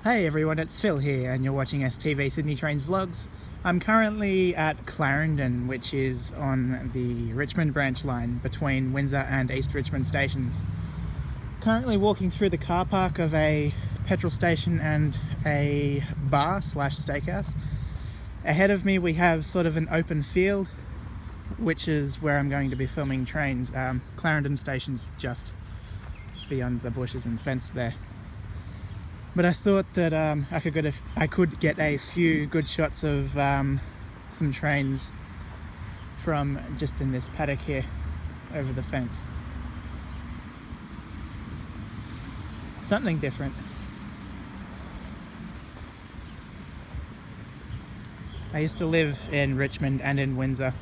Hey everyone, it's Phil here and you're watching STV Sydney Trains Vlogs. I'm currently at Clarendon, which is on the Richmond branch line between Windsor and East Richmond stations. Currently walking through the car park of a petrol station and a bar slash steakhouse. Ahead of me we have sort of an open field, which is where I'm going to be filming trains. Clarendon station's just beyond the bushes and fence there. But I thought that I could get a few good shots of some trains from just in this paddock here over the fence. Something different. I used to live in Richmond and in Windsor,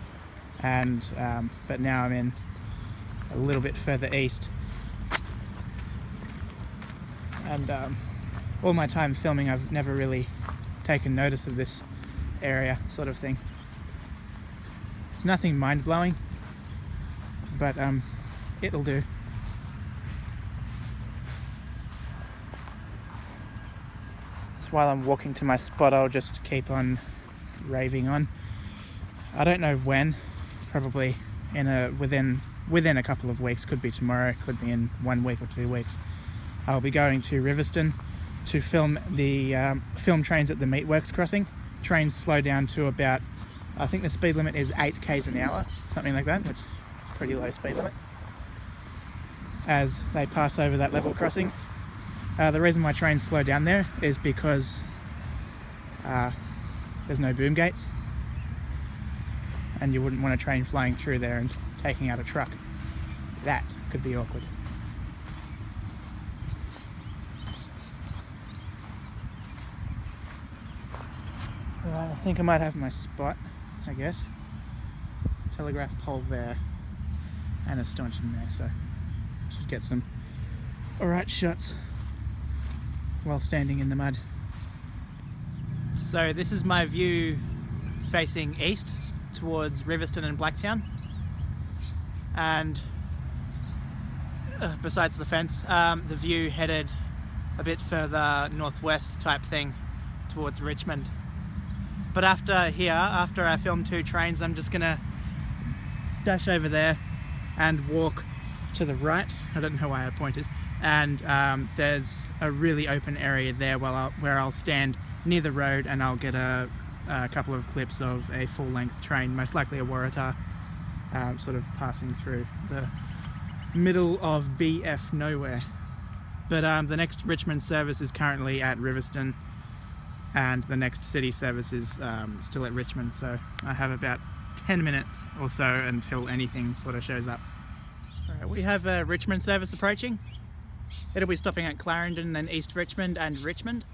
and but now I'm in a little bit further east. And all my time filming, I've never really taken notice of this area sort of thing. It's nothing mind-blowing, but it'll do. So while I'm walking to my spot, I'll just keep on raving on. I don't know when, probably within a couple of weeks, could be tomorrow, could be in 1 week or 2 weeks. I'll be going to Riverstone to film trains at the Meatworks crossing. Trains slow down to about, I think the speed limit is 8 k's an hour, something like that, which is a pretty low speed limit, as they pass over that level crossing. The reason why trains slow down there is because there's no boom gates, and you wouldn't want a train flying through there and taking out a truck. That could be awkward. I think I might have my spot, I guess. Telegraph pole there and a stanchion there, so I should get some alright shots while standing in the mud. So this is my view facing east towards Riverstone and Blacktown, and besides the fence, the view headed a bit further northwest type thing towards Richmond. But after I film 2 trains, I'm just gonna dash over there and walk to the right. I don't know why I pointed. And there's a really open area there where I'll stand near the road, and I'll get a couple of clips of a full-length train, most likely a Waratah, sort of passing through the middle of BF nowhere. But the next Richmond service is currently at Riverstone, and the next city service is still at Richmond, so I have about 10 minutes or so until anything sort of shows up. Alright, we have a Richmond service approaching. It'll be stopping at Clarendon and East Richmond and Richmond.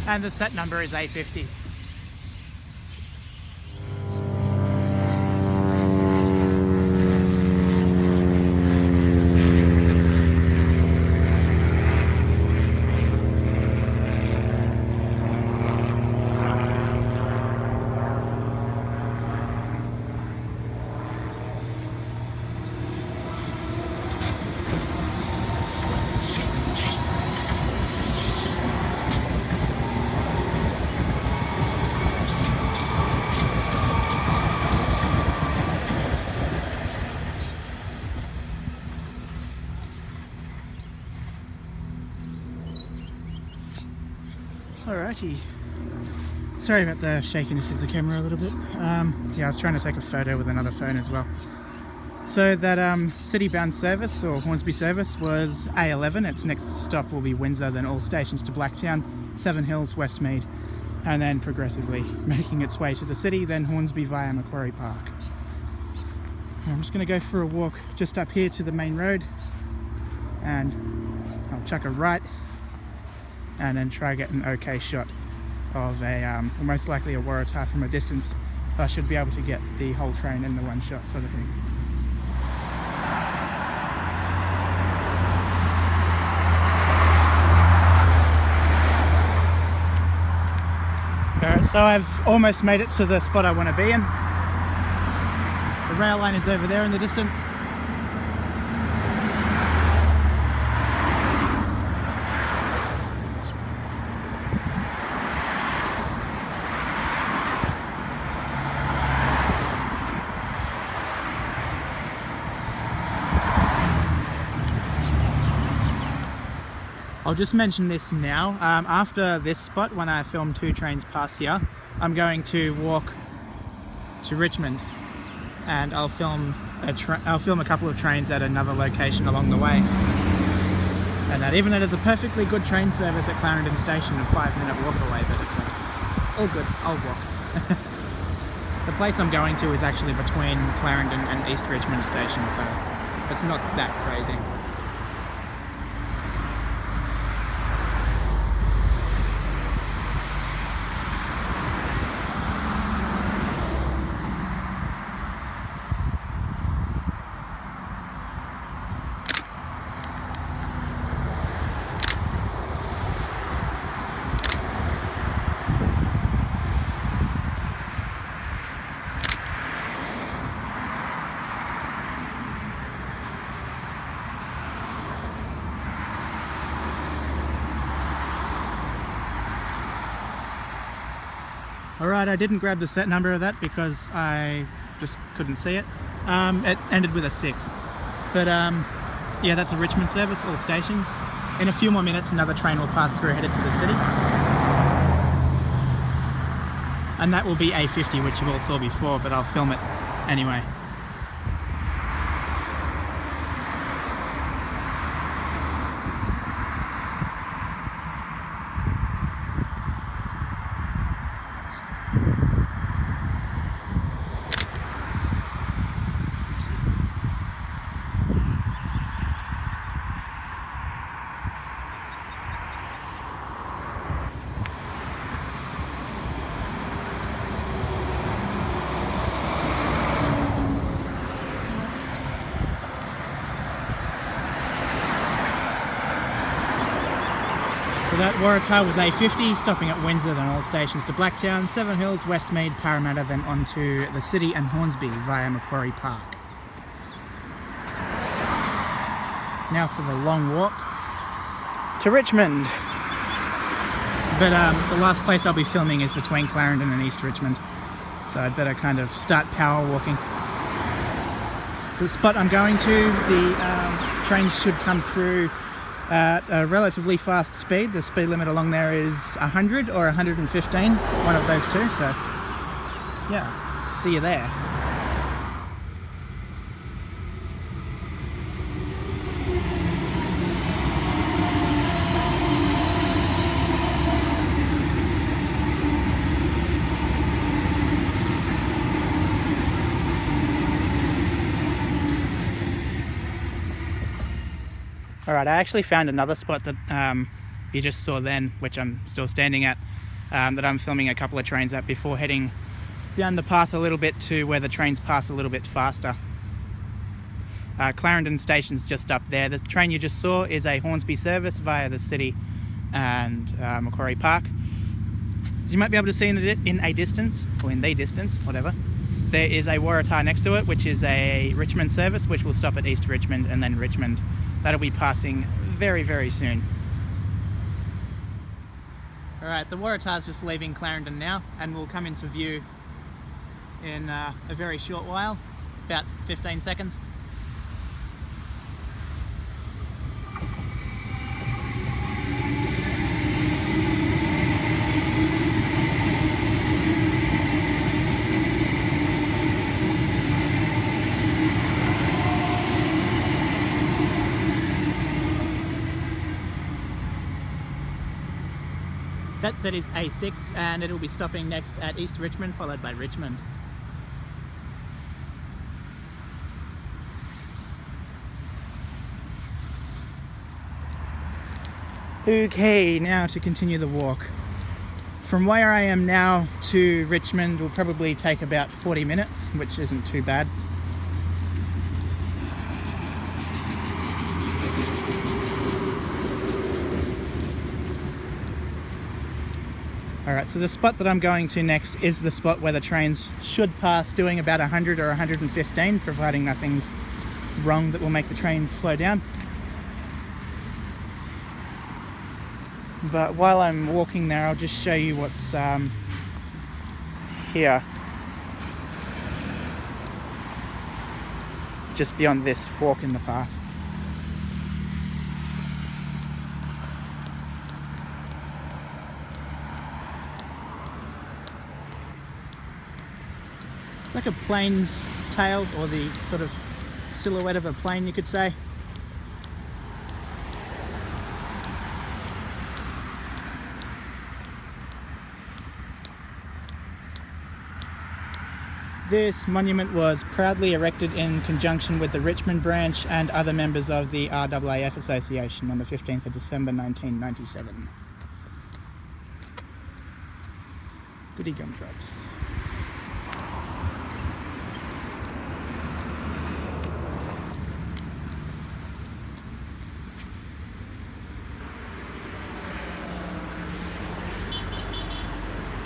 And the set number is A50. Alrighty. Sorry about the shakiness of the camera a little bit. Yeah, I was trying to take a photo with another phone as well. So that city-bound service, or Hornsby service, was A11. Its next stop will be Windsor, then all stations to Blacktown, Seven Hills, Westmead, and then progressively making its way to the city, then Hornsby via Macquarie Park. I'm just going to go for a walk just up here to the main road and I'll chuck a right and then try get an okay shot of most likely a Waratah from a distance. I should be able to get the whole train in the one shot sort of thing. Alright, so I've almost made it to the spot I want to be in. The rail line is over there in the distance. I'll just mention this now. After this spot, when I film 2 trains past here, I'm going to walk to Richmond, and I'll film a couple of trains at another location along the way. And that even though there's a perfectly good train service at Clarendon Station, a 5-minute walk away, but it's like, all good, I'll walk. The place I'm going to is actually between Clarendon and East Richmond Station, so it's not that crazy. Alright, I didn't grab the set number of that because I just couldn't see it. It ended with a 6. But yeah, that's a Richmond service, all stations. In a few more minutes another train will pass through headed to the city. And that will be A50, which you all saw before, but I'll film it anyway. So that Waratah was A50, stopping at Windsor and all stations to Blacktown, Seven Hills, Westmead, Parramatta, then on to the city and Hornsby via Macquarie Park. Now for the long walk to Richmond. But the last place I'll be filming is between Clarendon and East Richmond, so I'd better kind of start power walking. The spot I'm going to, the trains should come through at a relatively fast speed. The speed limit along there is 100 or 115, one of those two, so yeah, see you there. Alright, I actually found another spot that you just saw then, which I'm still standing at, that I'm filming a couple of trains at before heading down the path a little bit to where the trains pass a little bit faster. Clarendon Station's just up there. The train you just saw is a Hornsby service via the city and Macquarie Park. As you might be able to see in a distance, or in the distance, whatever, there is a Waratah next to it, which is a Richmond service, which will stop at East Richmond and then Richmond. That'll be passing very, very soon. Alright, the Waratah's just leaving Clarendon now and will come into view in a very short while, about 15 seconds. That set is A6 and it'll be stopping next at East Richmond, followed by Richmond. Okay, now to continue the walk. From where I am now to Richmond will probably take about 40 minutes, which isn't too bad. Alright, so the spot that I'm going to next is the spot where the trains should pass doing about 100 or 115, providing nothing's wrong that will make the trains slow down. But while I'm walking there, I'll just show you what's here. Just beyond this fork in the path. It's like a plane's tail, or the sort of silhouette of a plane, you could say. This monument was proudly erected in conjunction with the Richmond branch and other members of the RAAF Association on the 15th of December 1997. Goody gumdrops.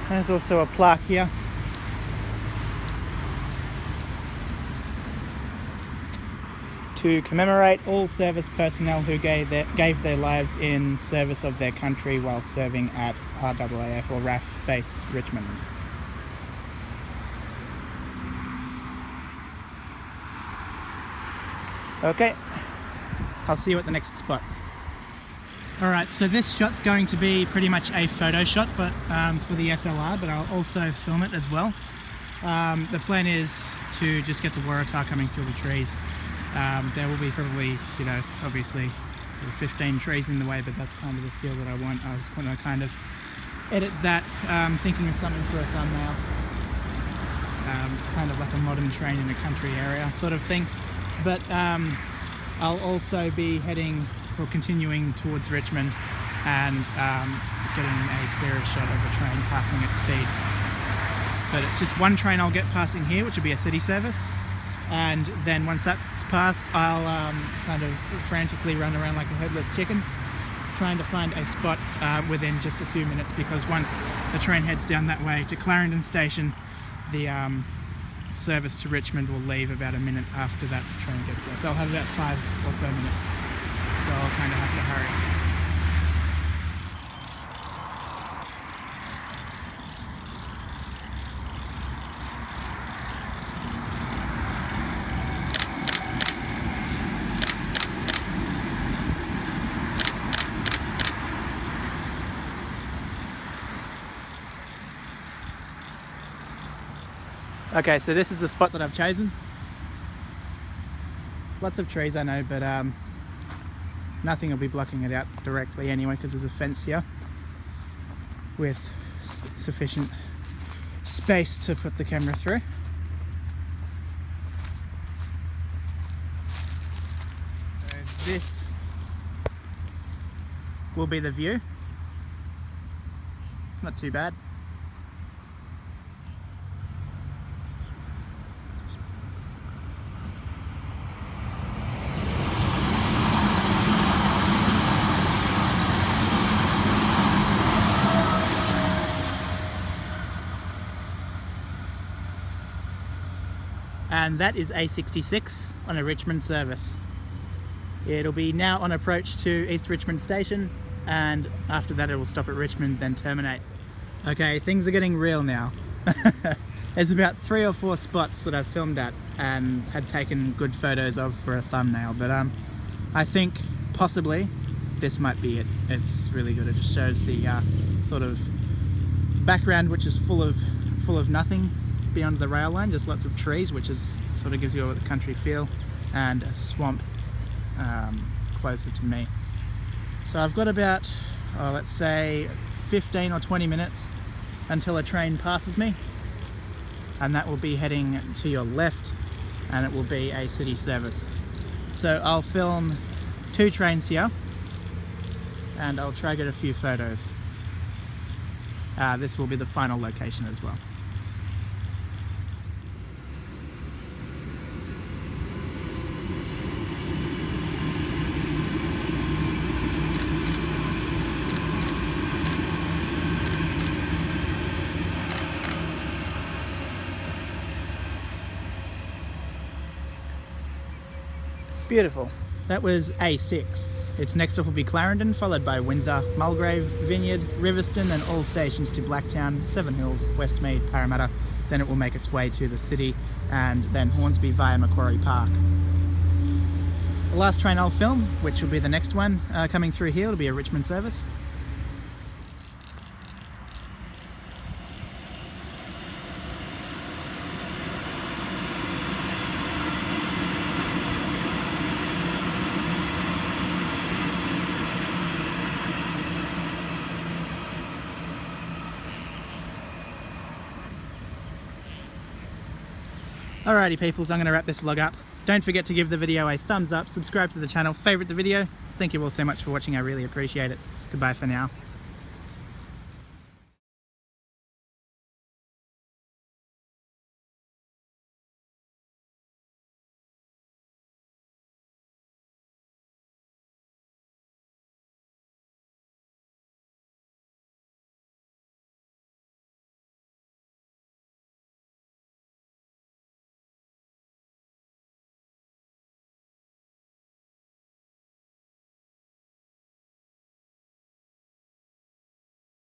There's also a plaque here. To commemorate all service personnel who gave their lives in service of their country while serving at RAAF or RAF Base Richmond. Okay, I'll see you at the next spot. Alright, so this shot's going to be pretty much a photo shot, but for the SLR, but I'll also film it as well. The plan is to just get the Waratah coming through the trees. There will be probably, obviously 15 trees in the way, but that's kind of the feel that I want. I was going to kind of edit that, thinking of something for a thumbnail. Kind of like a modern train in a country area sort of thing. But I'll also be continuing towards Richmond and getting a clearer shot of a train passing at speed. But it's just one train I'll get passing here, which will be a city service. And then once that's passed, I'll kind of frantically run around like a headless chicken, trying to find a spot within just a few minutes, because once the train heads down that way to Clarendon station, the service to Richmond will leave about a minute after that train gets there. So I'll have about 5 or so minutes. So I'll kind of have to hurry. Okay, so this is the spot that I've chosen. Lots of trees, I know, but nothing will be blocking it out directly anyway, because there's a fence here with sufficient space to put the camera through. So this will be the view. Not too bad. And that is A66 on a Richmond service. It'll be now on approach to East Richmond station, and after that it will stop at Richmond, then terminate. Okay, things are getting real now. There's about 3 or 4 spots that I've filmed at and had taken good photos of for a thumbnail, but I think possibly this might be it. It's really good. It just shows the sort of background, which is full of nothing beyond the rail line, just lots of trees, which is sort of gives you a country feel, and a swamp closer to me. So I've got about, let's say 15 or 20 minutes until a train passes me, and that will be heading to your left, and it will be a city service. So I'll film 2 trains here, and I'll try get a few photos. This will be the final location as well. Beautiful. That was A6. Its next stop will be Clarendon, followed by Windsor, Mulgrave, Vineyard, Riverston, and all stations to Blacktown, Seven Hills, Westmead, Parramatta. Then it will make its way to the city and then Hornsby via Macquarie Park. The last train I'll film, which will be the next one coming through here, will be a Richmond service. Alrighty peoples, I'm going to wrap this vlog up. Don't forget to give the video a thumbs up, subscribe to the channel, favourite the video. Thank you all so much for watching, I really appreciate it. Goodbye for now.